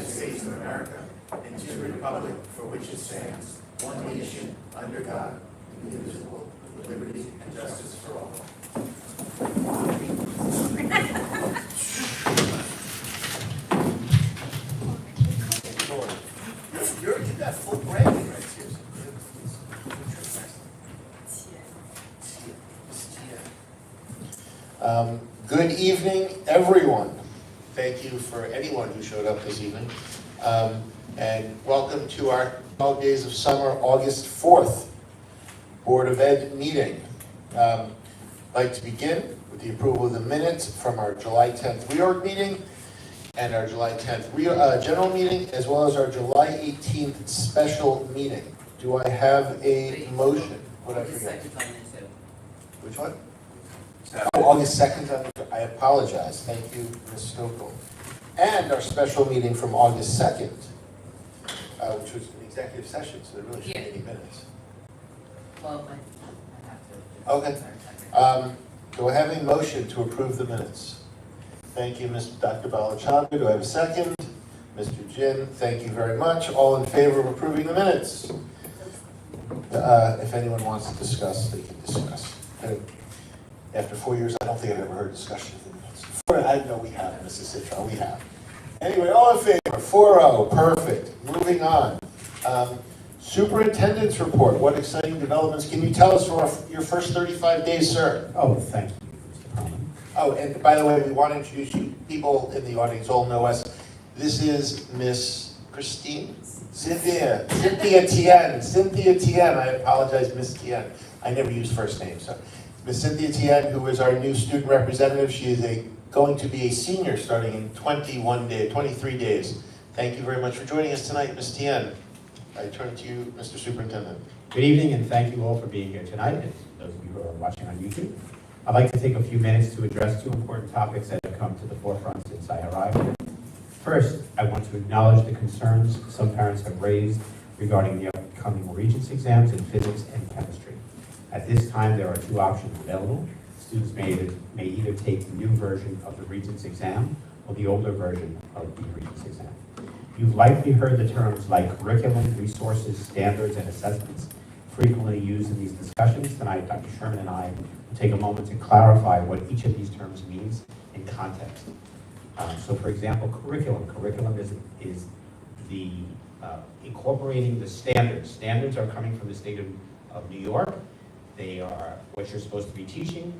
States of America and to the republic for which it stands, one nation, under God, indivisible, with liberty and justice for all. You got full branding rights here. Good evening, everyone. Thank you for anyone who showed up this evening. And welcome to our 12 Days of Summer, August 4th Board of Ed meeting. I'd like to begin with the approval of the minutes from our July 10th reorg meeting and our July 10th general meeting, as well as our July 18th special meeting. Do I have a motion? What did I forget? Which one? Oh, August 2nd. I apologize. Thank you, Ms. Stokel. And our special meeting from August 2nd, which was an executive session, so there really shouldn't be any minutes. Well, I have to. Okay. Do I have a motion to approve the minutes? Thank you, Dr. Balachandra. Do I have a second? Mr. Jin, thank you very much. All in favor of approving the minutes? If anyone wants to discuss, they can discuss. After 4 years, I don't think I've ever heard discussion of the minutes. I know we have, Mrs. Citron, we have. Anyway, all in favor, 4-0, perfect. Moving on. Superintendent's report, what exciting developments. Can you tell us for your first 35 days, sir? Oh, thank you. Oh, and by the way, we want to introduce you. People in the audience all know us. This is Miss Christine? Cynthia Tien. I apologize, Miss Tien. I never use first names, so. Ms. Cynthia Tien, who is our new student representative. She is going to be a senior starting in 23 days. Thank you very much for joining us tonight, Ms. Tien. I turn to you, Mr. Superintendent. Good evening, and thank you all for being here tonight, and those of you who are watching on YouTube. I'd like to take a few minutes to address two important topics that have come to the forefront since I arrived. First, I want to acknowledge the concerns some parents have raised regarding the upcoming Regents exams in physics and chemistry. At this time, there are two options available. Students may either take the new version of the Regents exam or the older version of the Regents exam. You've likely heard the terms like curriculum, resources, standards, and assessments frequently used in these discussions. Tonight, Dr. Sherman and I will take a moment to clarify what each of these terms means in context. So for example, curriculum. Curriculum is the incorporating the standards. Standards are coming from the state of New York. They are what you're supposed to be teaching.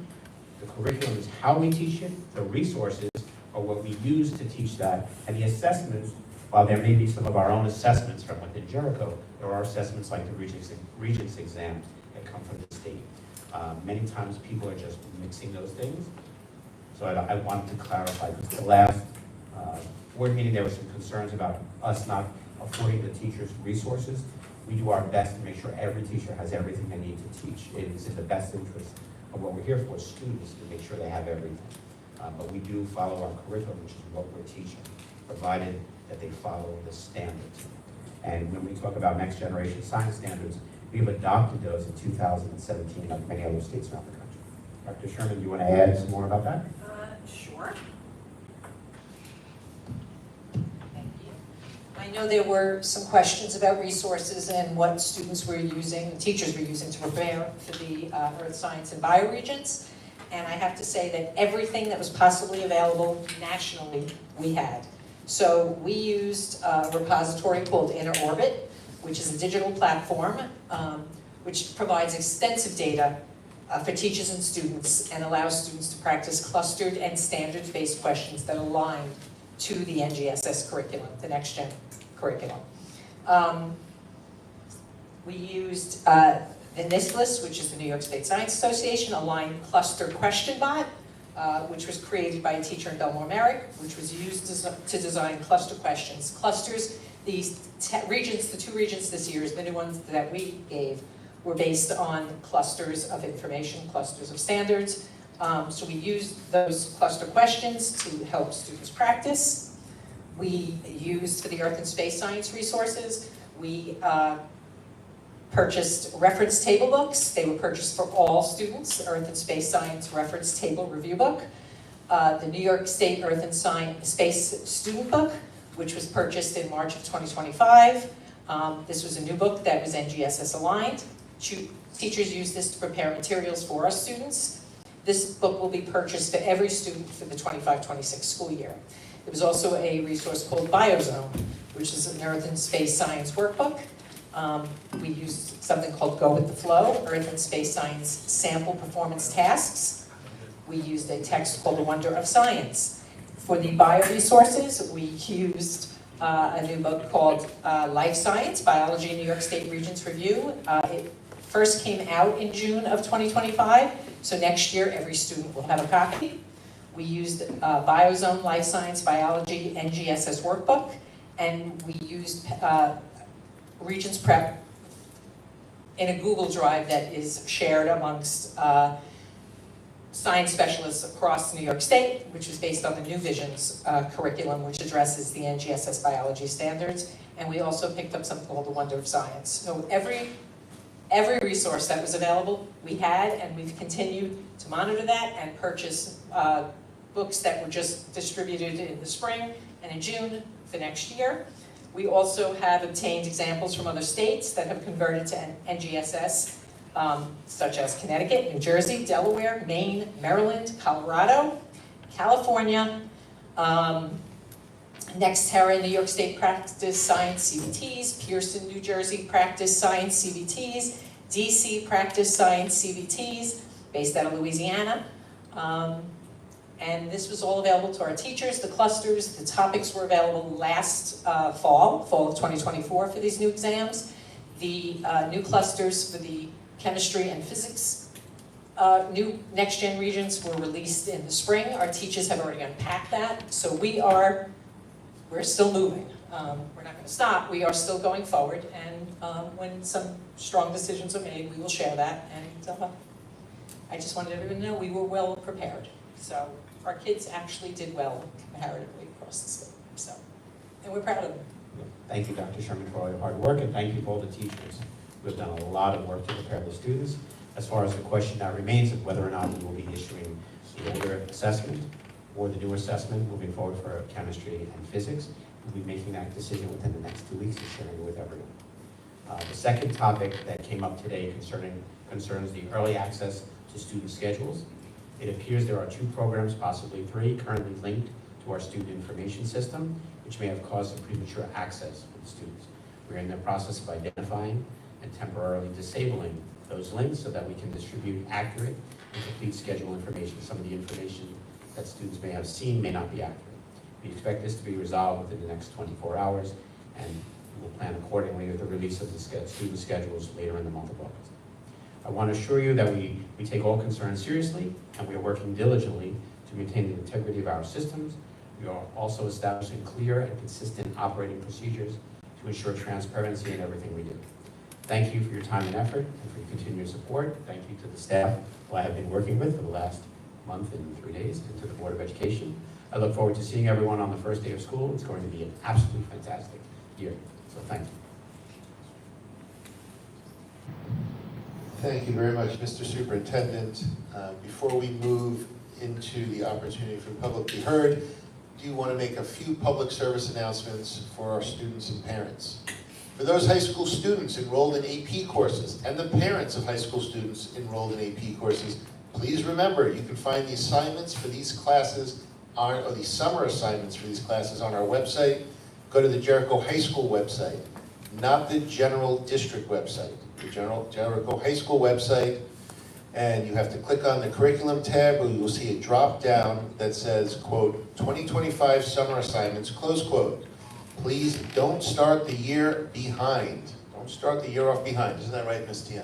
The curriculum is how we teach it. The resources are what we use to teach that. And the assessments, while there may be some of our own assessments from within Jericho, there are assessments like the Regents exam that come from the state. Many times people are just mixing those things. So I wanted to clarify, because the last board meeting there were some concerns about us not affording the teachers resources. We do our best to make sure every teacher has everything they need to teach. It is in the best interest of what we're here for, students, to make sure they have everything. But we do follow our curriculum, which is what we're teaching, provided that they follow the standards. And when we talk about next generation science standards, we have adopted those in 2017, like many other states around the country. Dr. Sherman, do you want to add some more about that? Sure. I know there were some questions about resources and what students were using, teachers were using to prepare for the Earth Science and Bioregents. And I have to say that everything that was possibly available nationally, we had. So we used a repository called Inner Orbit, which is a digital platform which provides extensive data for teachers and students and allows students to practice clustered and standards-based questions that align to the NGSS curriculum, the next gen curriculum. We used the NISTLIS, which is the New York State Science Association, aligned cluster question bot, which was created by a teacher in Belmore Merrick, which was used to design cluster questions. Clusters, these regions, the two regions this year, the new ones that we gave, were based on clusters of information, clusters of standards. So we used those cluster questions to help students practice. We used, for the Earth and Space Science resources, we purchased reference table books. They were purchased for all students, Earth and Space Science Reference Table Review Book. The New York State Earth and Space Student Book, which was purchased in March of 2025. This was a new book that was NGSS aligned. Teachers use this to prepare materials for our students. This book will be purchased for every student for the 25-26 school year. There was also a resource called Biozone, which is an Earth and Space Science workbook. We used something called Go With The Flow, Earth and Space Science Sample Performance Tasks. We used a text called The Wonder of Science. For the bioresources, we used a new book called Life Science, Biology in New York State Regents Review. It first came out in June of 2025, so next year every student will have a copy. We used Biozone Life Science Biology NGSS workbook, and we used Regents Prep in a Google Drive that is shared amongst science specialists across New York State, which is based on the New Visions curriculum, which addresses the NGSS biology standards. And we also picked up something called The Wonder of Science. So every resource that was available, we had, and we've continued to monitor that and purchase books that were just distributed in the spring and in June for next year. We also have obtained examples from other states that have converted to NGSS, such as Connecticut, New Jersey, Delaware, Maine, Maryland, Colorado, California, Nextera, New York State Practice Science CBTs, Pearson, New Jersey Practice Science CBTs, DC Practice Science CBTs, based out of Louisiana. And this was all available to our teachers. The clusters, the topics were available last fall of 2024 for these new exams. The new clusters for the chemistry and physics, new next-gen regions were released in the spring. Our teachers have already unpacked that. So we're still moving. We're not going to stop. We are still going forward. And when some strong decisions are made, we will share that. And I just wanted everyone to know we were well prepared. So our kids actually did well comparatively across the state. So, and we're proud of them. Thank you, Dr. Sherman, for all your hard work, and thank you for all the teachers who have done a lot of work to prepare the students. As far as the question now remains of whether or not we will be issuing the older assessment or the new assessment moving forward for chemistry and physics, we'll be making that decision within the next 2 weeks and sharing it with everyone. The second topic that came up today concerns the early access to student schedules. It appears there are 2 programs, possibly 3, currently linked to our student information system, which may have caused some premature access for the students. We're in the process of identifying and temporarily disabling those links so that we can distribute accurate and complete schedule information. Some of the information that students may have seen may not be accurate. We expect this to be resolved within the next 24 hours, and we'll plan accordingly with the release of the student schedules later in the month of August. I want to assure you that we take all concerns seriously, and we are working diligently to maintain the integrity of our systems. We are also establishing clear and consistent operating procedures to ensure transparency in everything we do. Thank you for your time and effort and for your continued support. Thank you to the staff who I have been working with for the last month and 3 days, and to the Board of Education. I look forward to seeing everyone on the first day of school. It's going to be an absolutely fantastic year. So thank you. Thank you very much, Mr. Superintendent. Before we move into the opportunity for the public to be heard, do you want to make a few public service announcements for our students and parents? For those high school students enrolled in AP courses and the parents of high school students enrolled in AP courses, please remember you can find the assignments for these classes or the summer assignments for these classes on our website. Go to the Jericho High School website, not the General District website. The Jericho High School website, and you have to click on the curriculum tab where you will see a drop down that says, quote, 2025 summer assignments, close quote. Please don't start the year behind. Don't start the year off behind. Isn't that right, Ms. Tien?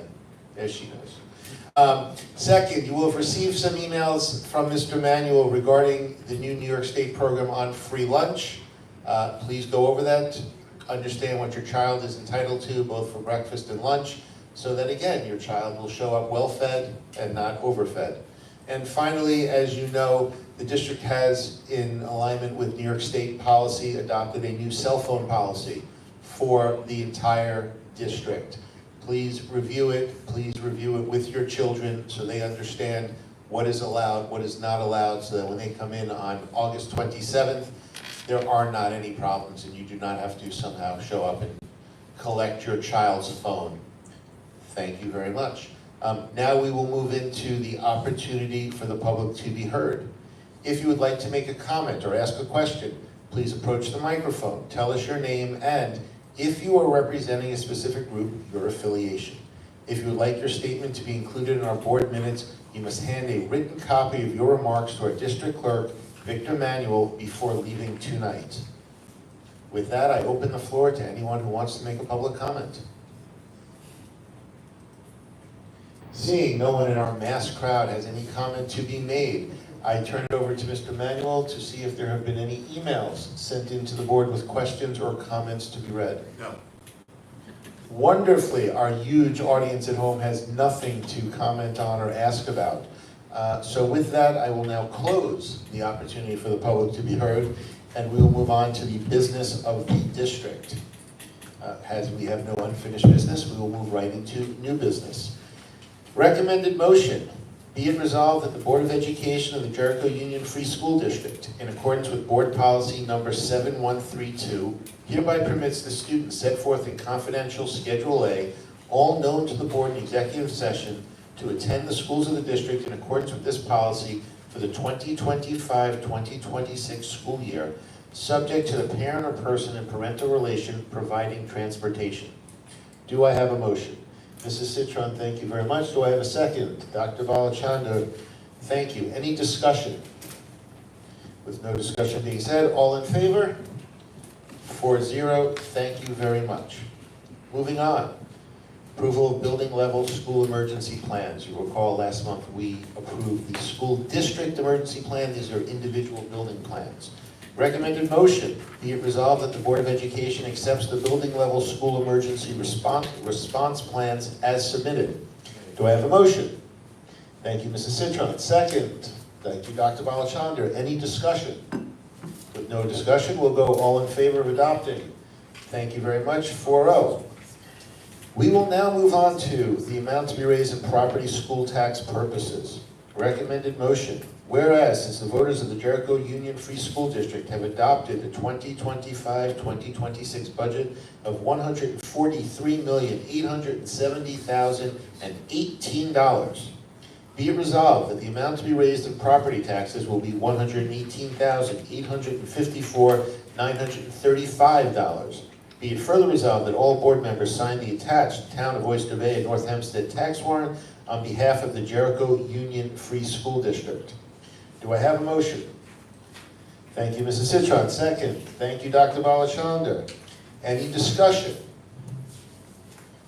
There she goes. Second, you will have received some emails from Mr. Manuel regarding the new New York State program on free lunch. Please go over that. Understand what your child is entitled to, both for breakfast and lunch, so that again, your child will show up well-fed and not overfed. And finally, as you know, the district has, in alignment with New York State policy, adopted a new cell phone policy for the entire district. Please review it with your children so they understand what is allowed, what is not allowed, so that when they come in on August 27th, there are not any problems and you do not have to somehow show up and collect your child's phone. Thank you very much. Now we will move into the opportunity for the public to be heard. If you would like to make a comment or ask a question, please approach the microphone, tell us your name, and if you are representing a specific group, your affiliation. If you would like your statement to be included in our board minutes, you must hand a written copy of your remarks to our district clerk, Victor Manuel, before leaving tonight. With that, I open the floor to anyone who wants to make a public comment. Seeing no one in our mass crowd has any comment to be made, I turn it over to Mr. Manuel to see if there have been any emails sent into the board with questions or comments to be read. No. Wonderfully, our huge audience at home has nothing to comment on or ask about. So with that, I will now close the opportunity for the public to be heard, and we will move on to the business of the district. As we have no unfinished business, we will move right into new business. Recommended motion. Be it resolved that the Board of Education of the Jericho Union Free School District, in accordance with Board Policy Number 7132, hereby permits the students set forth in confidential Schedule A, all known to the board in executive session, to attend the schools of the district in accordance with this policy for the 2025-2026 school year, subject to the parent or person in parental relation providing transportation. Do I have a motion? Mrs. Citron, thank you very much. Do I have a second? Dr. Balachandra, thank you. Any discussion? With no discussion being said, all in favor? 4-0, thank you very much. Moving on. Approval of building level school emergency plans. You recall last month we approved the school district emergency plan. These are individual building plans. Recommended motion, be it resolved that the Board of Education accepts the building level school emergency response plans as submitted. Do I have a motion? Thank you, Mrs. Citron. Second. Thank you, Dr. Balachandra. Any discussion? With no discussion, we'll go all in favor of adopting. Thank you very much. 4-0. We will now move on to the amount to be raised in property school tax purposes. Recommended motion. Whereas, since the voters of the Jericho Union Free School District have adopted the 2025-2026 budget of $143,870,018, be it resolved that the amount to be raised in property taxes will be $118,854,935. Be it further resolved that all board members sign the attached Town of Oyster Bay and North Hempstead tax warrant on behalf of the Jericho Union Free School District. Do I have a motion? Thank you, Mrs. Citron. Second. Thank you, Dr. Balachandra. Any discussion?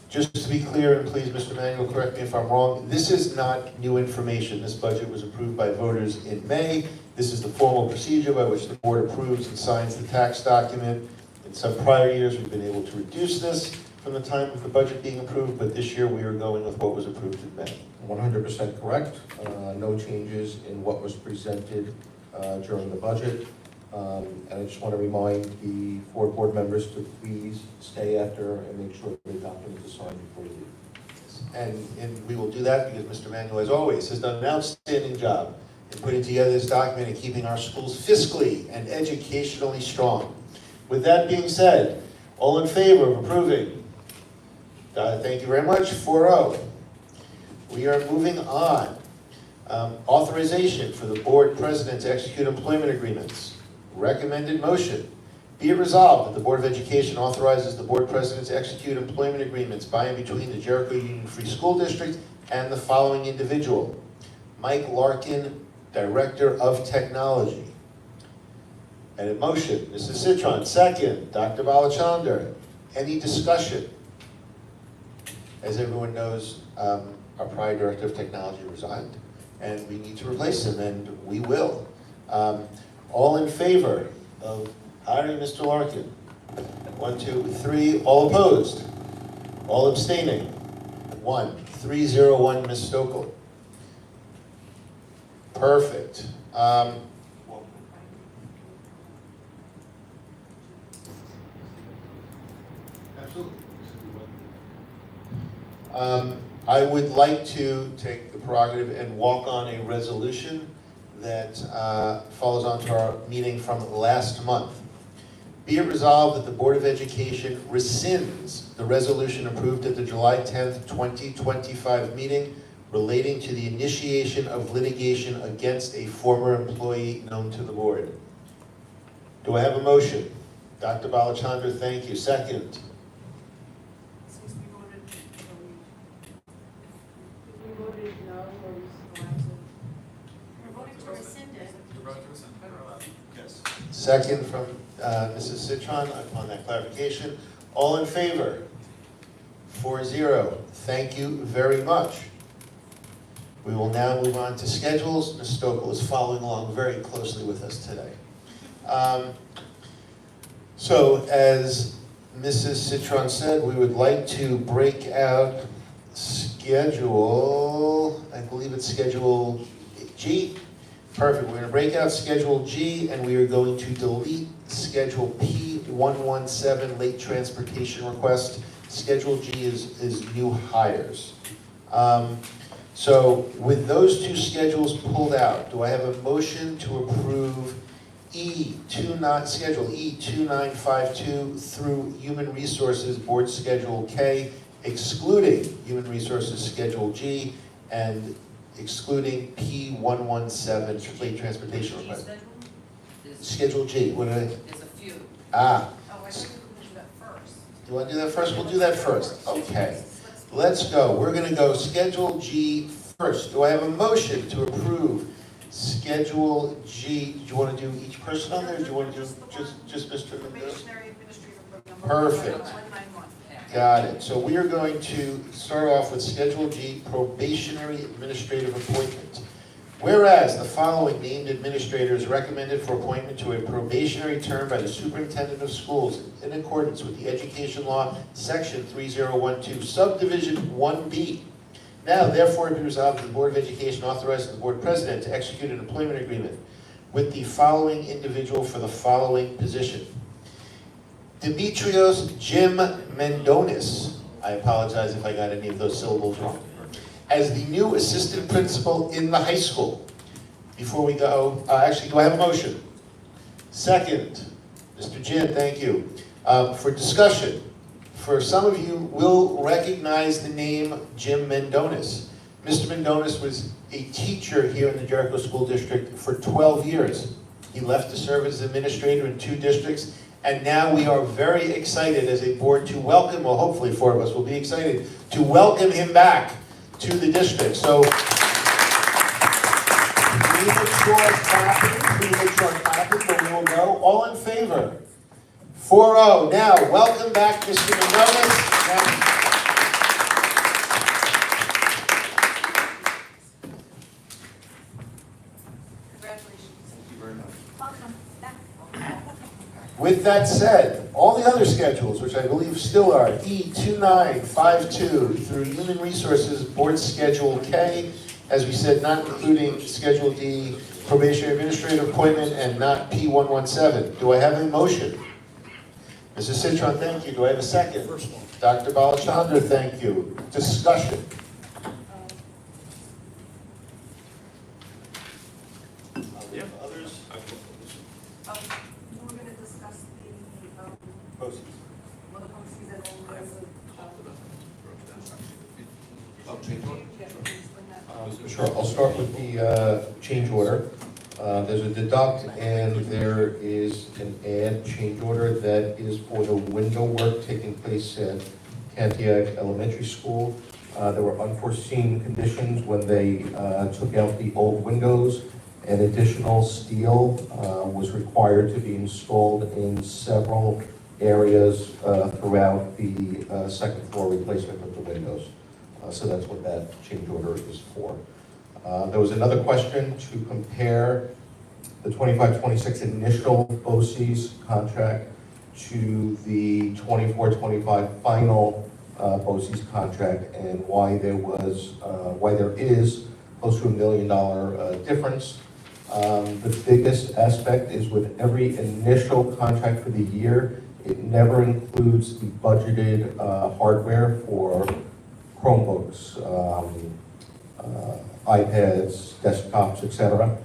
Just to be clear, and please, Mr. Manuel, correct me if I'm wrong, this is not new information. This budget was approved by voters in May. This is the formal procedure by which the board approves and signs the tax document. In some prior years, we've been able to reduce this from the time of the budget being approved, but this year we are going with what was approved in May. 100% correct. No changes in what was presented during the budget. And I just want to remind the 4 board members to please stay after and make sure the document is signed before you leave. And we will do that because Mr. Manuel, as always, has done an outstanding job in putting together this document and keeping our schools fiscally and educationally strong. With that being said, all in favor of approving? Thank you very much. 4-0. We are moving on. Authorization for the board president to execute employment agreements. Recommended motion. Be it resolved that the Board of Education authorizes the board president to execute employment agreements by and between the Jericho Union Free School District and the following individual. Mike Larkin, Director of Technology. And a motion. Mrs. Citron. Second. Dr. Balachandra. Any discussion? As everyone knows, our prior Director of Technology resigned, and we need to replace him, and we will. All in favor of hiring Mr. Larkin? 1, 2, 3. All opposed? All abstaining? 1. 3-0-1, Ms. Stokel. Perfect. Absolutely. I would like to take the prerogative and walk on a resolution that follows on to our meeting from last month. Be it resolved that the Board of Education rescinds the resolution approved at the July 10th, 2025 meeting relating to the initiation of litigation against a former employee known to the board. Do I have a motion? Dr. Balachandra, thank you. Second. Since we voted, we voted no, or we allowed to? We're voting to rescind it. Yes. Second from Mrs. Citron on that clarification. All in favor? 4-0. Thank you very much. We will now move on to schedules. Ms. Stokel is following along very closely with us today. So as Mrs. Citron said, we would like to break out schedule, I believe it's schedule G. Perfect, we're gonna break out schedule G and we are going to delete schedule P117, late transportation request. Schedule G is new hires. So with those two schedules pulled out, do I have a motion to approve schedule E2952 through Human Resources Board Schedule K, excluding Human Resources Schedule G, and excluding P117, late transportation request. Schedule G, what did I? There's a few. Ah, Oh, I think we can do that first. you want to do that first? We'll do that first. Okay, let's go. We're going to go Schedule G first. Do I have a motion to approve Schedule G? Do you want to do each person on there, or do you want to do just Mr. Mendoza? Probationary administrative number Perfect. 191. Got it. So we are going to start off with Schedule G, probationary administrative appointment. Whereas the following named administrator is recommended for appointment to a probationary term by the superintendent of schools in accordance with the Education Law, Section 3012, Subdivision 1B. Now, therefore, be resolved that the Board of Education authorizes the board president to execute an employment agreement with the following individual for the following position. Demetrios Jim Mendonis, I apologize if I got any of those syllables wrong, as the new assistant principal in the high school. Before we go, actually, do I have a motion? Second, Mr. Jim, thank you. For discussion, for some of you will recognize the name Jim Mendonis. Mr. Mendonis was a teacher here in the Jericho School District for 12 years. He left to serve as administrator in 2 districts, and now we are very excited as a board to welcome, well, hopefully 4 of us will be excited to welcome him back to the district. So, premature clapping, but we will go. All in favor? 4-0. Now, welcome back, Mr. Mendonis. Congratulations. Thank you very much. Welcome back. With that said, all the other schedules, which I believe still are E2952 through Human Resources Board Schedule K, as we said, not including Schedule D, probationary administrative appointment, and not P117. Do I have a motion? Mrs. Citron, thank you. Do I have a second? First one. Dr. Balachandra, thank you. Discussion. Others? We're gonna discuss the, Posters. well, the policies and all the, Change order? yeah, can you explain that? Sure, I'll start with the change order. There's a deduct and there is an add change order that is for the window work taking place at Cantiac Elementary School. There were unforeseen conditions when they took out the old windows, and additional steel was required to be installed in several areas throughout the second floor replacement of the windows. So that's what that change order is for. There was another question to compare the 25-26 initial BOCES contract to the 24-25 final BOCES contract, and why there is close to $1 million difference. The biggest aspect is with every initial contract for the year, it never includes the budgeted hardware for Chromebooks, iPads, desktops, etc.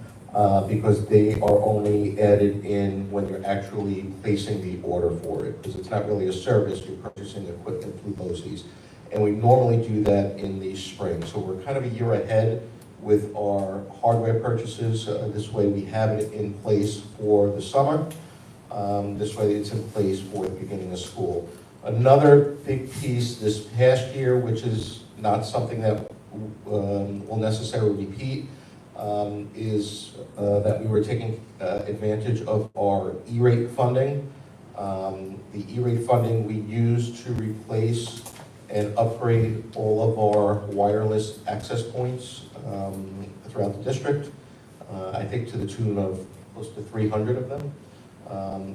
because they are only added in when you're actually placing the order for it, because it's not really a service, you're purchasing equipment through BOCES. And we normally do that in the spring, so we're kind of a year ahead with our hardware purchases. This way we have it in place for the summer. This way it's in place for the beginning of school. Another big piece this past year, which is not something that will necessarily repeat, is that we were taking advantage of our E-rate funding. The E-rate funding we used to replace and upgrade all of our wireless access points throughout the district, I think to the tune of close to 300 of them.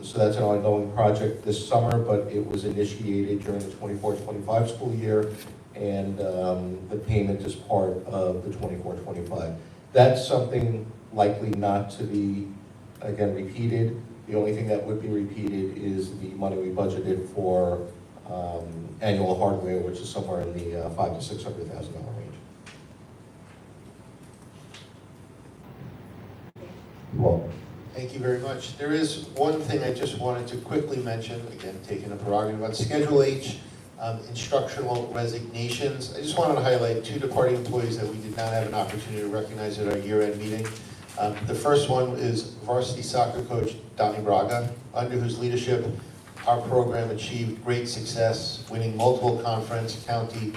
So that's an ongoing project this summer, but it was initiated during the 24-25 school year, and the payment is part of the 24-25. That's something likely not to be, again, repeated. The only thing that would be repeated is the money we budgeted for annual hardware, which is somewhere in the $500,000 to $600,000 range. Well, Thank you very much. There is one thing I just wanted to quickly mention, again, taking a prerogative on Schedule H, instructional resignations. I just wanted to highlight 2 departing employees that we did not have an opportunity to recognize at our year-end meeting. The first one is varsity soccer coach Donnie Braga, under whose leadership our program achieved great success, winning multiple conference, county,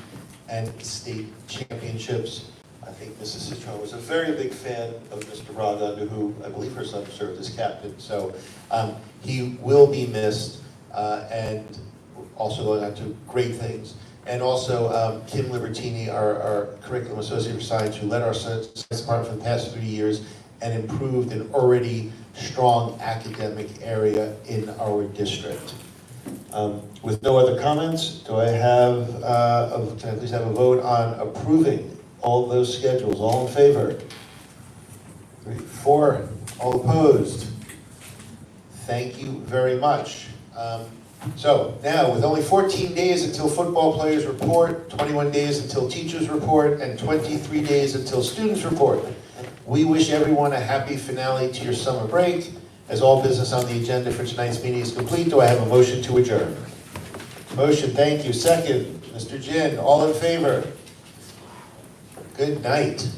and state championships. I think Mrs. Citron was a very big fan of Mr. Braga, under who I believe her son served as captain. So he will be missed, and also going on to great things. And also Kim Libertini, our curriculum associate for science, who led our science department for the past 3 years and improved an already strong academic area in our district. With no other comments, do I have, can I please have a vote on approving all those schedules? All in favor? 3, 4, all opposed? Thank you very much. So now, with only 14 days until football players report, 21 days until teachers report, and 23 days until students report, we wish everyone a happy finale to your summer break. As all business on the agenda for tonight's meeting is complete, do I have a motion to adjourn? Motion, thank you. Second, Mr. Jin, all in favor? Good night.